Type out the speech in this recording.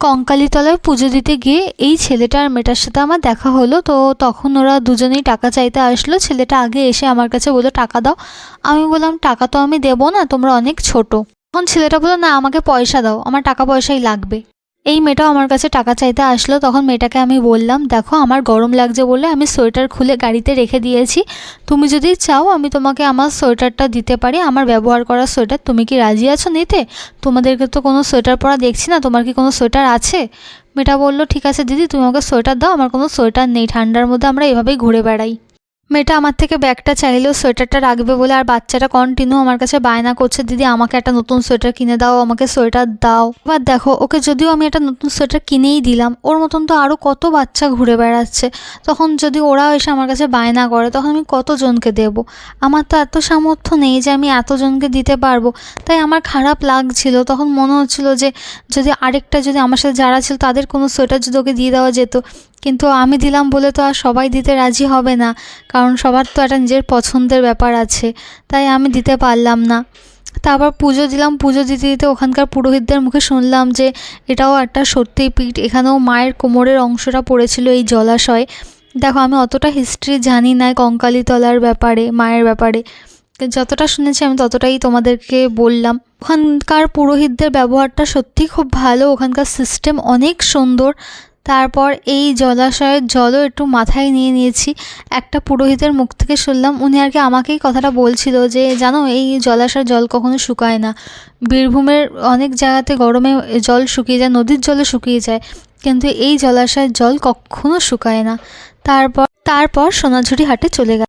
কঙ্কালীতলায় পুজো দিতে গিয়ে এই ছেলেটা আর মেয়েটার সাথে আমার দেখা হলো। তো তখন ওরা দুজনেই টাকা চাইতে আসলো। ছেলেটা আগে এসে আমার কাছে বললো টাকা দাও। আমি বললাম টাকা তো আমি দেবো না, তোমরা অনেক ছোট। তখন ছেলেটা বললো না, আমাকে পয়সা দাও, আমার টাকা পয়সাই লাগবে। এই মেয়েটাও আমার কাছে টাকা চাইতে আসলো। তখন মেয়েটাকে আমি বললাম দেখো আমার গরম লাগছে বলে আমি সোয়েটার খুলে গাড়িতে রেখে দিয়েছি, তুমি যদি চাও আমি তোমাকে আমার সোয়েটারটা দিতে পারি, আমার ব্যবহার করা সোয়েটার। তুমি কি রাজি আছো নিতে? তোমাদেরকে তো কোনো সোয়েটার পরা দেখছি না, তোমার কি কোনো সোয়েটার আছে? মেয়েটা বললো ঠিক আছে দিদি, তুমি আমাকে সোয়েটার দাও, আমার কোনো সোয়েটার নেই, ঠান্ডার মধ্যে আমরা এভাবেই ঘুরে বেড়াই। মেয়েটা আমার থেকে ব্যাগটা চাইলেও সোয়েটারটা রাখবে বলে, আর বাচ্চাটা কন্টিনিউ আমার কাছে বায়না করছে দিদি আমাকে একটা নতুন সোয়েটার কিনে দাও, আমাকে সোয়েটার দাও। এবার দেখো ওকে যদিও আমি একটা নতুন সোয়েটার কিনেই দিলাম, ওর মতন তো আরও কত বাচ্চা ঘুরে বেড়াচ্ছে। তখন যদি ওরাও এসে আমার কাছে বায়না করে তখন আমি কতজনকে দেবো? আমার তো এত সামর্থ্য নেই যে আমি এতজনকে দিতে পারবো। তাই আমার খারাপ লাগছিল। তখন মনে হচ্ছিল যে যদি আরেকটা, যদি আমার সাথে যারা ছিল তাদের কোনো সোয়েটার যদি ওকে দিয়ে দেওয়া যেত। কিন্তু আমি দিলাম বলে তো আর সবাই দিতে রাজি হবে না, কারণ সবার তো একটা নিজের পছন্দের ব্যাপার আছে। তাই আমি দিতে পারলাম না। তারপর পুজো দিলাম। পুজো দিতে দিতে ওখানকার পুরোহিতদের মুখে শুনলাম যে এটাও একটা সত্যিপীঠ, এখানেও মায়ের কোমরের অংশটা পড়েছিল এই জলাশয়ে। দেখো আমি অতটা হিস্ট্রি জানি না কঙ্কালীতলার ব্যাপারে, মায়ের ব্যাপারে, যতটা শুনেছি আমি ততটাই তোমাদেরকে বললাম। ওখানকার পুরোহিতদের ব্যবহারটা সত্যিই খুব ভালো, ওখানকার সিস্টেম অনেক সুন্দর। তারপর এই জলাশয়ের জলও একটু মাথায় নিয়ে নিয়েছি। একটা পুরোহিতের মুখ থেকে শুনলাম, উনি আর কি আমাকেই কথাটা বলছিল যে জানো এই জলাশয়ের জল কখনো শুকায় না। বীরভূমের অনেক জায়গাতে গরমে জল শুকিয়ে যায়, নদীর জলে শুকিয়ে যায়, কিন্তু এই জলাশয়ের জল কখনো শুকায় না। তারপর সোনাঝুরি হাটে চলে গেল।